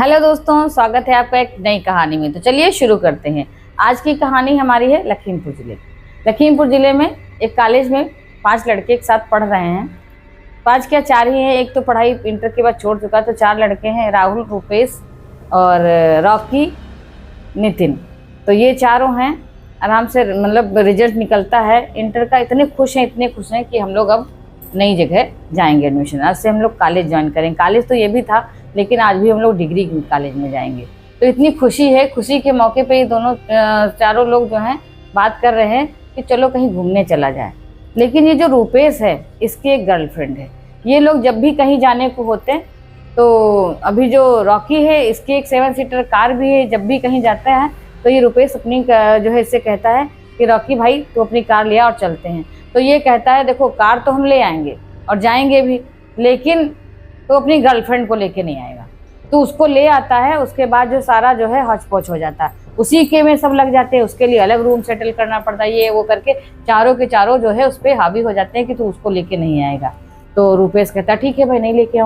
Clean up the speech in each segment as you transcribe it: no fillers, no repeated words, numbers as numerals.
Hello दोस्तों, स्वागत है आपका एक नई कहानी में। तो चलिए शुरू करते हैं। आज की कहानी हमारी है लखीमपुर जिले। लखीमपुर जिले में एक कॉलेज में 5 लड़के एक साथ पढ़ रहे हैं। 5 क्या 4 ही हैं। एक तो पढ़ाई इंटर के बाद छोड़ चुका, तो 4 लड़के हैं, राहुल, रूपेश और रॉकी, नितिन। तो ये चारों हैं। आराम से मतलब रिजल्ट निकलता है इंटर का। इतने खुश हैं कि हम लोग अब नई जगह जाएंगे एडमिशन। आज से हम लोग कॉलेज ज्वाइन करेंगे। कॉलेज तो ये भी था, लेकिन आज भी हम लोग डिग्री कॉलेज में जाएंगे। तो इतनी खुशी है। खुशी के मौके पे ये दोनों चारों लोग जो हैं बात कर रहे हैं कि चलो कहीं घूमने चला जाए। लेकिन ये जो रूपेश है, इसकी एक गर्लफ्रेंड है। ये लोग जब भी कहीं जाने को होते हैं, तो अभी जो रॉकी है, इसकी एक 7 सीटर कार भी है। जब भी कहीं जाता है तो ये रूपेश अपनी जो है इससे कहता है कि रॉकी भाई तू अपनी कार ले आ और चलते हैं। तो ये कहता है देखो कार तो हम ले आएंगे और जाएंगे भी, लेकिन तो अपनी गर्लफ्रेंड को लेके नहीं आएगा। तो उसको ले आता है। उसके बाद जो सारा जो है हौच पौच हो जाता है, उसी के में सब लग जाते हैं। उसके लिए अलग रूम सेटल करना पड़ता है, ये वो करके चारों के चारों जो है उस पर हावी हो जाते हैं कि तू उसको लेके नहीं आएगा। तो रूपेश कहता है ठीक है भाई, नहीं लेके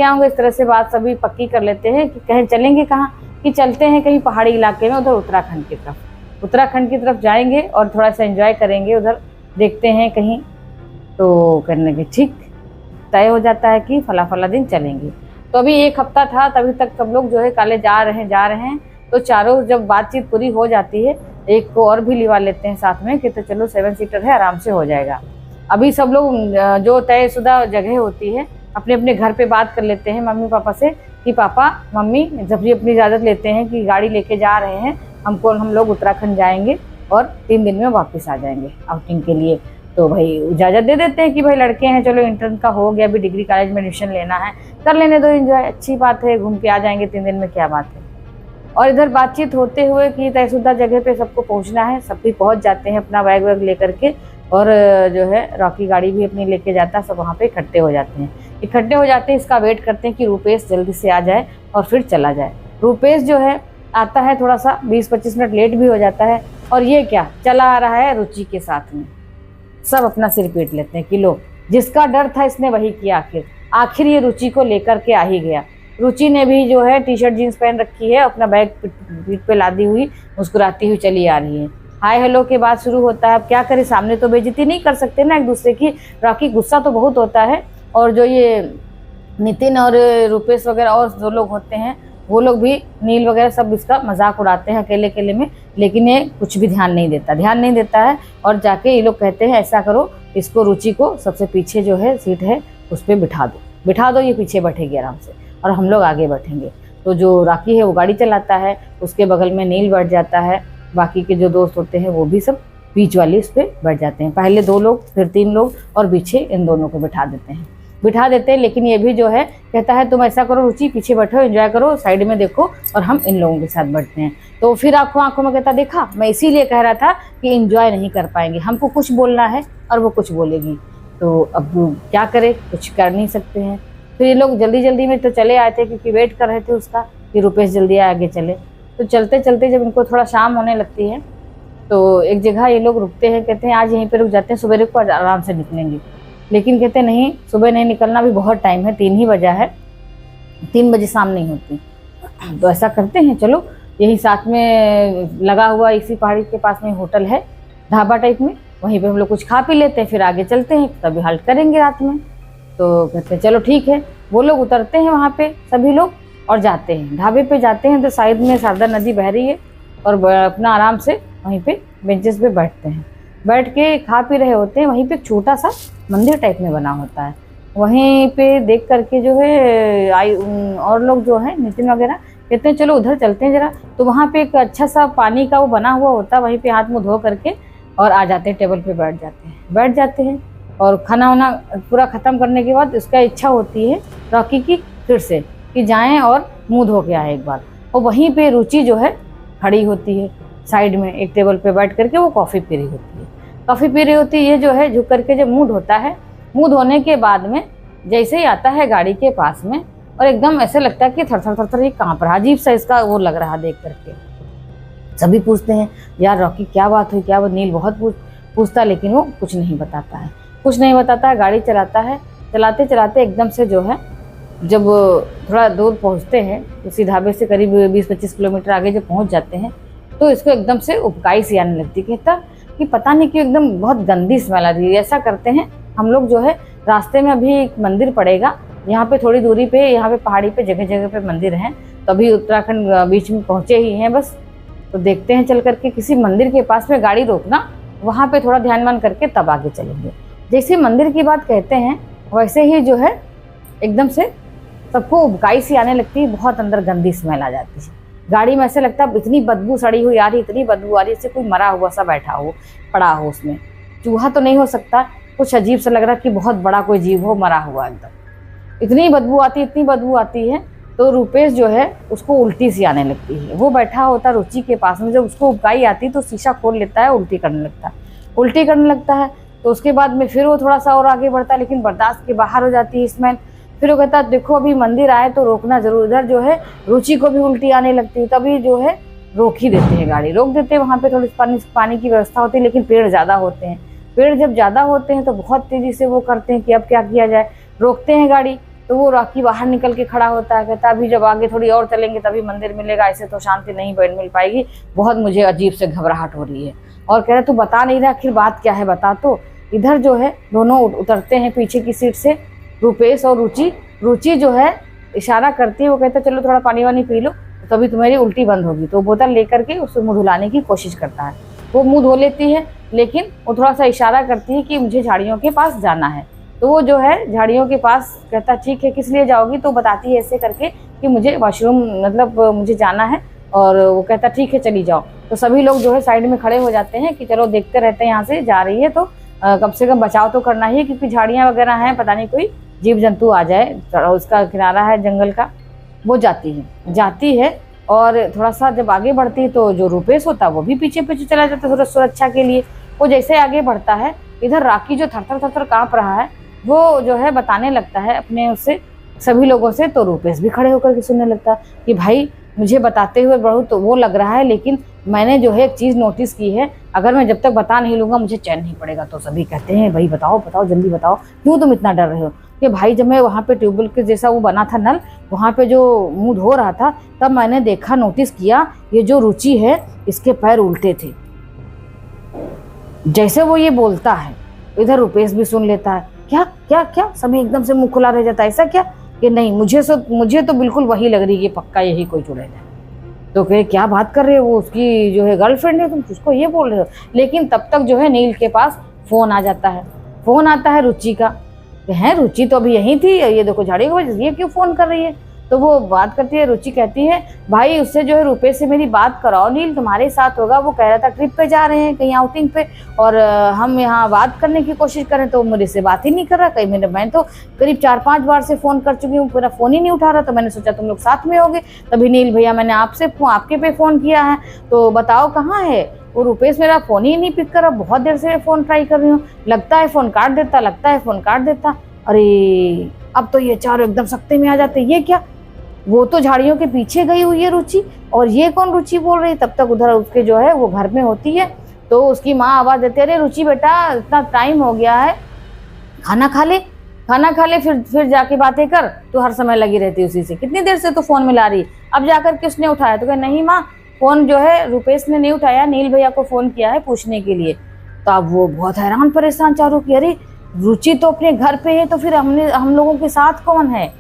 आऊँगा। इस तरह से बात सभी पक्की कर लेते हैं कि कहीं चलेंगे। कहाँ कि चलते हैं कहीं पहाड़ी इलाके में, उधर उत्तराखंड की तरफ जाएंगे और थोड़ा सा एंजॉय करेंगे। उधर देखते हैं कहीं। तो करने के ठीक तय हो जाता है कि फला दिन चलेंगे। तो अभी 1 हफ्ता था, तभी तक सब लोग जो है कॉलेज जा रहे हैं। तो चारों जब बातचीत पूरी हो जाती है, एक को और भी लिवा लेते हैं साथ में कि तो चलो 7 सीटर है, आराम से हो जाएगा। अभी सब लोग जो तयशुदा जगह होती है अपने अपने घर पे बात कर लेते हैं मम्मी पापा से कि पापा मम्मी जब भी अपनी इजाज़त लेते हैं कि गाड़ी लेके जा रहे हैं, हम लोग उत्तराखंड जाएंगे और 3 दिन में वापस आ जाएंगे आउटिंग के लिए। तो भाई इजाज़त दे देते हैं कि भाई लड़के हैं, चलो इंटर का हो गया, अभी डिग्री कॉलेज में एडमिशन लेना है, कर लेने दो एंजॉय, अच्छी बात है, घूम के आ जाएंगे 3 दिन में, क्या बात है। और इधर बातचीत होते हुए कि तयशुदा जगह पे सबको पहुंचना है, सब भी पहुंच जाते हैं अपना बैग वैग लेकर के। और जो है रॉकी गाड़ी भी अपनी लेके जाता है। सब वहाँ पे इकट्ठे हो जाते हैं। इसका वेट करते हैं कि रूपेश जल्दी से आ जाए और फिर चला जाए। रूपेश जो है आता है, थोड़ा सा 20-25 मिनट लेट भी हो जाता है। और ये क्या चला आ रहा है रुचि के साथ में। सब अपना सिर पीट लेते हैं कि लो, जिसका डर था इसने वही किया। आखिर ये रुचि को लेकर के आ ही गया। रुचि ने भी जो है टी-शर्ट जीन्स पहन रखी है, अपना बैग पीठ पे लादी हुई मुस्कुराती हुई चली आ रही है। हाय हेलो के बाद शुरू होता है। अब क्या करें, सामने तो बेइज्जती नहीं कर सकते ना एक दूसरे की। रॉकी गुस्सा तो बहुत होता है। और जो ये नितिन और रूपेश वगैरह और जो लोग होते हैं, वो लोग भी, नील वगैरह सब इसका मजाक उड़ाते हैं अकेले में। लेकिन ये कुछ भी ध्यान नहीं देता है। और जाके ये लोग कहते हैं ऐसा करो, इसको रुचि को सबसे पीछे जो है सीट है उस पर बिठा दो, ये पीछे बैठेगी आराम से और हम लोग आगे बैठेंगे। तो जो रॉकी है वो गाड़ी चलाता है, उसके बगल में नील बैठ जाता है। बाकी के जो दोस्त होते हैं वो भी सब बीच वाली उस पर बैठ जाते हैं। पहले 2 लोग, फिर 3 लोग और पीछे इन दोनों को बिठा देते हैं। लेकिन ये भी जो है कहता है तुम ऐसा करो रुचि, पीछे बैठो, एंजॉय करो, साइड में देखो और हम इन लोगों के साथ बैठते हैं। तो फिर आंखों में कहता देखा, मैं इसीलिए कह रहा था कि एंजॉय नहीं कर पाएंगे, हमको कुछ बोलना है और वो कुछ बोलेगी। तो अब क्या करे, कुछ कर नहीं सकते हैं। तो ये लोग जल्दी में तो चले आए थे, क्योंकि वेट कर रहे थे उसका कि रूपेश जल्दी आगे चले। तो चलते जब इनको थोड़ा शाम होने लगती है, तो एक जगह ये लोग रुकते हैं। कहते हैं आज यहीं पे रुक जाते हैं, सुबह को आराम से निकलेंगे। लेकिन कहते नहीं, सुबह नहीं निकलना, भी बहुत टाइम है, 3 ही बजा है, 3 बजे शाम नहीं होती। तो ऐसा करते हैं, चलो यही साथ में लगा हुआ इसी पहाड़ी के पास में होटल है, ढाबा टाइप में, वहीं पे हम लोग कुछ खा पी लेते हैं, फिर आगे चलते हैं, तभी हाल्ट करेंगे रात में। तो कहते हैं चलो ठीक है। वो लोग उतरते हैं वहाँ पे सभी लोग और जाते हैं ढाबे पे जाते हैं। तो साइड में शारदा नदी बह रही है और अपना आराम से वहीं पे बेंचेस पे बैठते हैं। बैठ के खा पी रहे होते हैं। वहीं पे एक छोटा सा मंदिर टाइप में बना होता है। वहीं पे देख करके जो है और लोग जो है नितिन वगैरह कहते हैं चलो उधर चलते हैं जरा। तो वहाँ पे एक अच्छा सा पानी का वो बना हुआ होता है, वहीं पे हाथ मुँह धो करके और आ जाते हैं, टेबल पे बैठ जाते हैं। और खाना वाना पूरा ख़त्म करने के बाद उसका इच्छा होती है रॉकी की फिर से कि जाएं और मुंह धो के आए एक बार। और वहीं पे रुचि जो है खड़ी होती है साइड में एक टेबल पे बैठ करके, वो कॉफ़ी पी रही होती है। ये जो है झुक करके जब मुंह धोता है, मुंह धोने के बाद में जैसे ही आता है गाड़ी के पास में, और एकदम ऐसे लगता है कि थर ये कांप रहा, अजीब सा इसका वो लग रहा देख करके। सभी पूछते हैं यार रॉकी क्या बात हुई, क्या वो नील बहुत पूछता, लेकिन वो कुछ नहीं बताता है। गाड़ी चलाता है। चलाते एकदम से जो है जब थोड़ा दूर पहुंचते हैं, उसी ढाबे से करीब 20-25 किलोमीटर आगे जब पहुंच जाते हैं, तो इसको एकदम से उबकाई सी आने लगती है। कहता कि पता नहीं क्यों एकदम बहुत गंदी स्मेल आ रही है। ऐसा करते हैं हम लोग जो है, रास्ते में अभी एक मंदिर पड़ेगा, यहाँ पे थोड़ी दूरी पे, यहाँ पे पहाड़ी पे जगह जगह पे मंदिर हैं, तो अभी उत्तराखंड बीच में पहुँचे ही हैं बस, तो देखते हैं चल करके किसी मंदिर के पास में गाड़ी रोकना, वहाँ पे थोड़ा ध्यान मान करके तब आगे चलेंगे। जैसे मंदिर की बात कहते हैं, वैसे ही जो है एकदम से सबको उबकाई सी आने लगती है, बहुत अंदर गंदी स्मेल आ जाती है। गाड़ी में ऐसे लगता है इतनी बदबू सड़ी हुई आ रही, इतनी बदबू आ रही है, जैसे कोई मरा हुआ सा बैठा हो, पड़ा हो उसमें। चूहा तो नहीं हो सकता, कुछ अजीब सा लग रहा है कि बहुत बड़ा कोई जीव हो मरा हुआ एकदम। इतनी बदबू आती, इतनी बदबू आती है, तो रूपेश जो है उसको उल्टी सी आने लगती है। वो बैठा होता रुचि के पास में, जब उसको उबकाई आती तो शीशा खोल लेता है, उल्टी करने लगता है। उल्टी करने लगता है तो उसके बाद में फिर वो थोड़ा सा और आगे बढ़ता है, लेकिन बर्दाश्त के बाहर हो जाती है स्मेल। फिर वो कहता है देखो अभी मंदिर आए तो रोकना जरूर। इधर जो है रुचि को भी उल्टी आने लगती है, तभी जो है रोक ही देते हैं, गाड़ी रोक देते हैं। वहाँ पे थोड़ी पानी की व्यवस्था होती है, लेकिन पेड़ ज़्यादा होते हैं। पेड़ जब ज़्यादा होते हैं तो बहुत तेज़ी से वो करते हैं कि अब क्या किया जाए, रोकते हैं गाड़ी। तो वो राकी बाहर निकल के खड़ा होता है, कहता अभी जब आगे थोड़ी और चलेंगे तभी मंदिर मिलेगा, ऐसे तो शांति नहीं मिल पाएगी, बहुत मुझे अजीब से घबराहट हो रही है। और कह रहा तू बता नहीं रहा, आखिर बात क्या है बता तो। इधर जो है दोनों उतरते हैं पीछे की सीट से, रूपेश और रुचि। रुचि जो है इशारा करती है, वो कहता चलो थोड़ा पानी वानी पी लो, तभी तुम्हारी उल्टी बंद होगी। तो बोतल लेकर के उसको मुँह धुलाने की कोशिश करता है। वो मुँह धो लेती है, लेकिन वो थोड़ा सा इशारा करती है कि मुझे झाड़ियों के पास जाना है। तो वो जो है झाड़ियों के पास कहता ठीक है किस लिए जाओगी, तो बताती है ऐसे करके कि मुझे वॉशरूम मतलब मुझे जाना है। और वो कहता ठीक है चली जाओ। तो सभी लोग जो है साइड में खड़े हो जाते हैं कि चलो देखते रहते हैं, यहाँ से जा रही है तो कम से कम बचाव तो करना ही है, क्योंकि झाड़ियाँ वगैरह हैं, पता नहीं कोई जीव जंतु आ जाए। उसका किनारा है जंगल का। वो जाती है और थोड़ा सा जब आगे बढ़ती है तो जो रूपेश होता है वो भी पीछे पीछे चला जाता है थोड़ा सुरक्षा के लिए। वो जैसे आगे बढ़ता है, इधर राकी जो थर थर काँप रहा है, वो जो है बताने लगता है अपने उससे सभी लोगों से। तो रूपेश भी खड़े होकर के सुनने लगता है कि भाई मुझे बताते हुए बहुत तो वो लग रहा है, लेकिन मैंने जो है एक चीज़ नोटिस की है, अगर मैं जब तक बता नहीं लूँगा मुझे चैन नहीं पड़ेगा। तो सभी कहते हैं भाई बताओ जल्दी बताओ, क्यों तुम इतना डर रहे हो। कि भाई जब मैं वहाँ पे ट्यूबवेल के जैसा वो बना था नल, वहाँ पे जो मुँह धो रहा था, तब मैंने देखा, नोटिस किया, ये जो रुचि है इसके पैर उल्टे थे। जैसे वो ये बोलता है, इधर रूपेश भी सुन लेता है। क्या सभी एकदम से मुंह खुला रह जाता है। ऐसा क्या कि नहीं, मुझे तो बिल्कुल वही लग रही है, पक्का यही कोई चुड़ैल है। तो कहे क्या बात कर रहे हो, वो उसकी जो है गर्लफ्रेंड है, तुम उसको ये बोल रहे हो। लेकिन तब तक जो है नील के पास फोन आ जाता है। फोन आता है रुचि का, है रुचि तो अभी यहीं थी, ये देखो झाड़ी को ये क्यों फोन कर रही है। तो वो बात करती है, रुचि कहती है भाई उससे जो है रूपेश से मेरी बात कराओ, नील तुम्हारे साथ होगा, वो कह रहा था ट्रिप पे जा रहे हैं कहीं आउटिंग पे, और हम यहाँ बात करने की कोशिश करें तो मेरे से बात ही नहीं कर रहा। कहीं मैं तो करीब 4-5 बार से फ़ोन कर चुकी हूँ, मेरा फ़ोन ही नहीं उठा रहा। तो मैंने सोचा तुम लोग साथ में होगे, तभी नील भैया मैंने आपके पे फ़ोन किया है, तो बताओ कहाँ है वो। रूपेश मेरा फ़ोन ही नहीं पिक कर रहा, बहुत देर से मैं फ़ोन ट्राई कर रही हूँ, लगता है फ़ोन काट देता। अरे अब तो ये चारों एकदम सख्ते में आ जाते, ये क्या, वो तो झाड़ियों के पीछे गई हुई है रुचि, और ये कौन रुचि बोल रही। तब तक उधर उसके जो है वो घर में होती है, तो उसकी माँ आवाज़ देती है अरे रुचि बेटा इतना टाइम हो गया है, खाना खा ले फिर जाके बातें कर, तो हर समय लगी रहती है उसी से, कितनी देर से तो फ़ोन मिला रही। अब जाकर के उसने उठाया तो कहा नहीं माँ, फ़ोन जो है रूपेश ने नहीं उठाया, नील भैया को फ़ोन किया है पूछने के लिए। तो अब वो बहुत हैरान परेशान चारों की, अरे रुचि तो अपने घर पे है, तो फिर हम लोगों के साथ कौन है।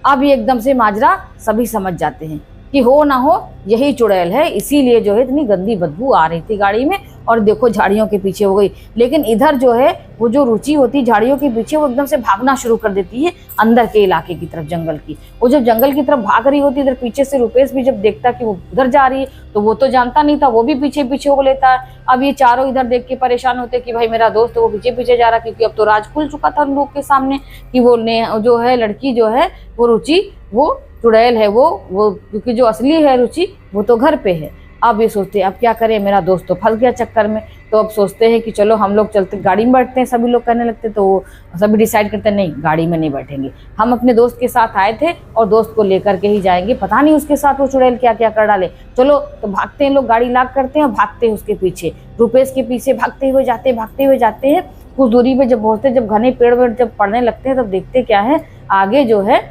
अब ये एकदम से माजरा सभी समझ जाते हैं कि हो ना हो यही चुड़ैल है, इसीलिए जो है इतनी गंदी बदबू आ रही थी गाड़ी में, और देखो झाड़ियों के पीछे हो गई। लेकिन इधर जो है वो जो रुचि होती है झाड़ियों के पीछे, वो एकदम से भागना शुरू कर देती है अंदर के इलाके की तरफ, जंगल की। वो जब जंगल की तरफ भाग रही होती है, इधर पीछे से रूपेश भी जब देखता कि वो उधर जा रही है, तो वो तो जानता नहीं था, वो भी पीछे पीछे हो लेता है। अब ये चारों इधर देख के परेशान होते कि भाई मेरा दोस्त वो पीछे पीछे जा रहा, क्योंकि अब तो राज खुल चुका था उन लोग के सामने कि वो जो है लड़की जो है वो रुचि वो चुड़ैल है, वो क्योंकि जो असली है रुचि वो तो घर पे है। अब ये सोचते हैं अब क्या करें, मेरा दोस्त तो फंस गया चक्कर में। तो अब सोचते हैं कि चलो हम लोग चलते, गाड़ी में बैठते हैं। सभी लोग कहने लगते, तो सभी डिसाइड करते हैं नहीं गाड़ी में नहीं बैठेंगे, हम अपने दोस्त के साथ आए थे और दोस्त को लेकर के ही जाएंगे, पता नहीं उसके साथ वो चुड़ैल क्या क्या कर डाले। चलो तो भागते हैं लोग, गाड़ी लॉक करते हैं और भागते हैं उसके पीछे, रूपेश के पीछे भागते हुए जाते हैं। कुछ दूरी पे जब पहुँचते, जब घने पेड़ वेड़ जब पड़ने लगते हैं, तब देखते क्या है आगे जो है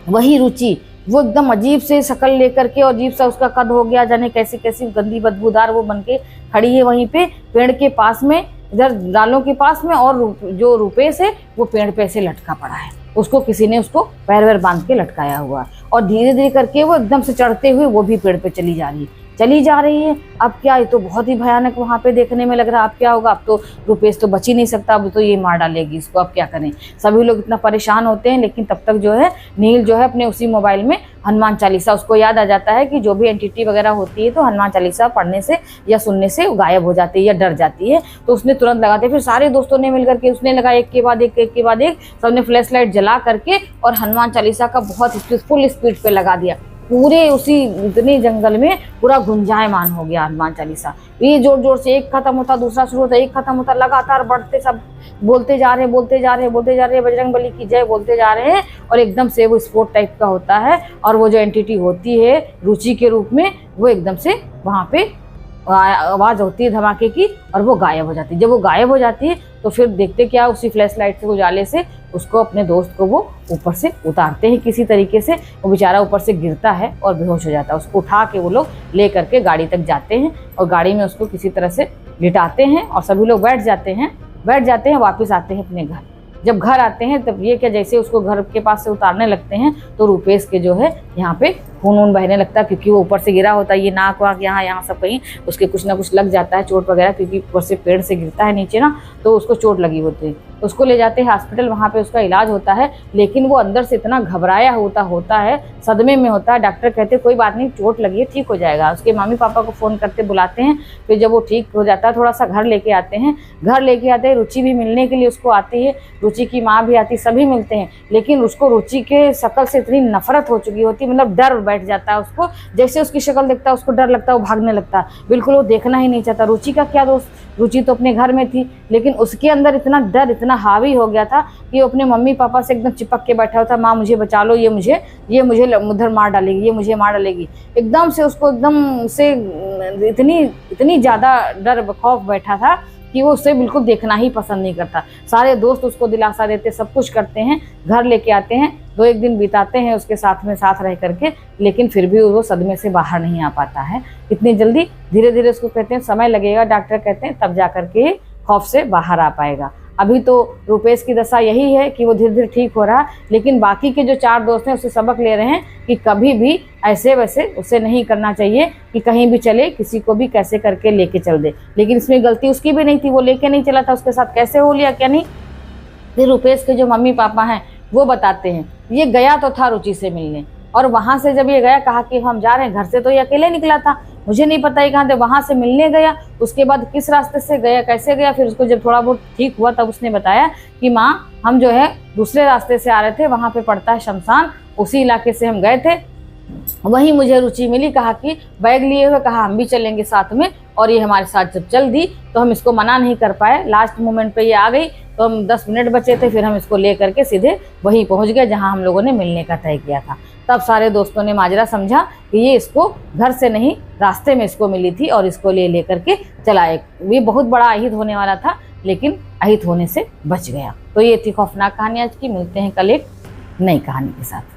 वही रुचि वो एकदम अजीब से शक्ल लेकर के और अजीब सा उसका कद हो गया, जाने कैसी कैसी गंदी बदबूदार वो बन के खड़ी है वहीं पे पेड़ के पास में, इधर डालों के पास में, और जो रुपेश है वो पेड़ पे ऐसे लटका पड़ा है। उसको किसी ने उसको पैर वैर बांध के लटकाया हुआ है और धीरे धीरे करके वो एकदम से चढ़ते हुए वो भी पेड़ पे चली जा रही है। अब क्या, ये तो बहुत ही भयानक वहाँ पे देखने में लग रहा है। अब क्या होगा, अब तो रुपेश तो बच ही नहीं सकता, अब तो ये मार डालेगी इसको, अब क्या करें। सभी लोग इतना परेशान होते हैं, लेकिन तब तक जो है नील जो है अपने उसी मोबाइल में हनुमान चालीसा, उसको याद आ जाता है कि जो भी एंटिटी वगैरह होती है तो हनुमान चालीसा पढ़ने से या सुनने से गायब हो जाती है या डर जाती है, तो उसने तुरंत लगाते। फिर सारे दोस्तों ने मिलकर के उसने लगा, एक के बाद एक सबने फ्लैश लाइट जला करके और हनुमान चालीसा का बहुत फुल स्पीड पे लगा दिया। पूरे उसी इतने जंगल में पूरा गुंजायमान हो गया हनुमान चालीसा। ये जोर जोर से एक खत्म होता दूसरा शुरू होता, एक खत्म होता, लगातार बढ़ते, सब बोलते जा रहे बजरंग बली की जय बोलते जा रहे हैं। और एकदम से वो स्पोर्ट टाइप का होता है और वो जो एंटिटी होती है रुचि के रूप में, वो एकदम से वहाँ पे आवाज़ होती है धमाके की और वो गायब हो जाती है। जब वो गायब हो जाती है तो फिर देखते क्या, उसी फ्लैश लाइट से उजाले से उसको, अपने दोस्त को वो ऊपर से उतारते हैं किसी तरीके से। वो बेचारा ऊपर से गिरता है और बेहोश हो जाता है। उसको उठा के वो लोग ले करके गाड़ी तक जाते हैं और गाड़ी में उसको किसी तरह से लिटाते हैं और सभी लोग बैठ जाते हैं, वापस आते हैं अपने घर। जब घर आते हैं तब ये क्या, जैसे उसको घर के पास से उतारने लगते हैं तो रुपेश के जो है यहाँ पे खून बहने लगता है, क्योंकि वो ऊपर से गिरा होता है। ये नाक वाक यहाँ सब कहीं उसके कुछ ना कुछ लग जाता है, चोट वगैरह, क्योंकि ऊपर से पेड़ से गिरता है नीचे ना, तो उसको चोट लगी होती है। उसको ले जाते हैं हॉस्पिटल, वहाँ पे उसका इलाज होता है, लेकिन वो अंदर से इतना घबराया होता है, सदमे में होता है। डॉक्टर कहते कोई बात नहीं, चोट लगी है, ठीक हो जाएगा। उसके मम्मी पापा को फ़ोन करते बुलाते हैं। फिर जब वो ठीक हो जाता है थोड़ा सा, घर लेके आते हैं। रुचि भी मिलने के लिए उसको आती है, रुचि की माँ भी आती, सभी मिलते हैं। लेकिन उसको रुचि के शक्ल से इतनी नफरत हो चुकी होती, मतलब डर बैठ जाता है उसको। जैसे उसकी शक्ल देखता है उसको डर लगता है, वो भागने लगता है, बिल्कुल वो देखना ही नहीं चाहता। रुचि का क्या दोस्त, रुचि तो अपने घर में थी, लेकिन उसके अंदर इतना डर, इतना हावी हो गया था कि वो अपने मम्मी पापा से एकदम चिपक के बैठा हुआ था। माँ मुझे बचा लो, ये मुझे उधर मार डालेगी, ये मुझे मार डालेगी। एकदम से उसको एकदम से इतनी ज़्यादा डर खौफ बैठा था कि वो उसे बिल्कुल देखना ही पसंद नहीं करता। सारे दोस्त उसको दिलासा देते, सब कुछ करते हैं, घर लेके आते हैं, 2-1 दिन बिताते हैं उसके साथ रह करके, लेकिन फिर भी वो सदमे से बाहर नहीं आ पाता है इतनी जल्दी। धीरे धीरे उसको कहते हैं समय लगेगा, डॉक्टर कहते हैं, तब जा करके खौफ से बाहर आ पाएगा। अभी तो रुपेश की दशा यही है कि वो धीरे धीरे ठीक हो रहा है, लेकिन बाकी के जो 4 दोस्त हैं उससे सबक ले रहे हैं कि कभी भी ऐसे वैसे उसे नहीं करना चाहिए कि कहीं भी चले, किसी को भी कैसे करके लेके चल दे। लेकिन इसमें गलती उसकी भी नहीं थी, वो लेके नहीं चला था, उसके साथ कैसे हो लिया क्या नहीं। फिर रुपेश के जो मम्मी पापा हैं वो बताते हैं, ये गया तो था रुचि से मिलने, और वहाँ से जब ये गया, कहा कि हम जा रहे हैं, घर से तो ये अकेले निकला था, मुझे नहीं पता है कहाँ थे, वहाँ से मिलने गया। उसके बाद किस रास्ते से गया, कैसे गया, फिर उसको जब थोड़ा बहुत ठीक हुआ तब उसने बताया कि माँ हम जो है दूसरे रास्ते से आ रहे थे, वहाँ पे पड़ता है शमशान, उसी इलाके से हम गए थे, वहीं मुझे रुचि मिली। कहा कि बैग लिए हुए, कहा हम भी चलेंगे साथ में, और ये हमारे साथ जब चल दी तो हम इसको मना नहीं कर पाए। लास्ट मोमेंट पे ये आ गई तो हम 10 मिनट बचे थे, फिर हम इसको ले करके सीधे वहीं पहुंच गए जहां हम लोगों ने मिलने का तय किया था। तब सारे दोस्तों ने माजरा समझा कि ये इसको घर से नहीं, रास्ते में इसको मिली थी और इसको ले करके चलाए। ये बहुत बड़ा अहित होने वाला था, लेकिन अहित होने से बच गया। तो ये थी खौफनाक कहानी आज की। मिलते हैं कल एक नई कहानी के साथ।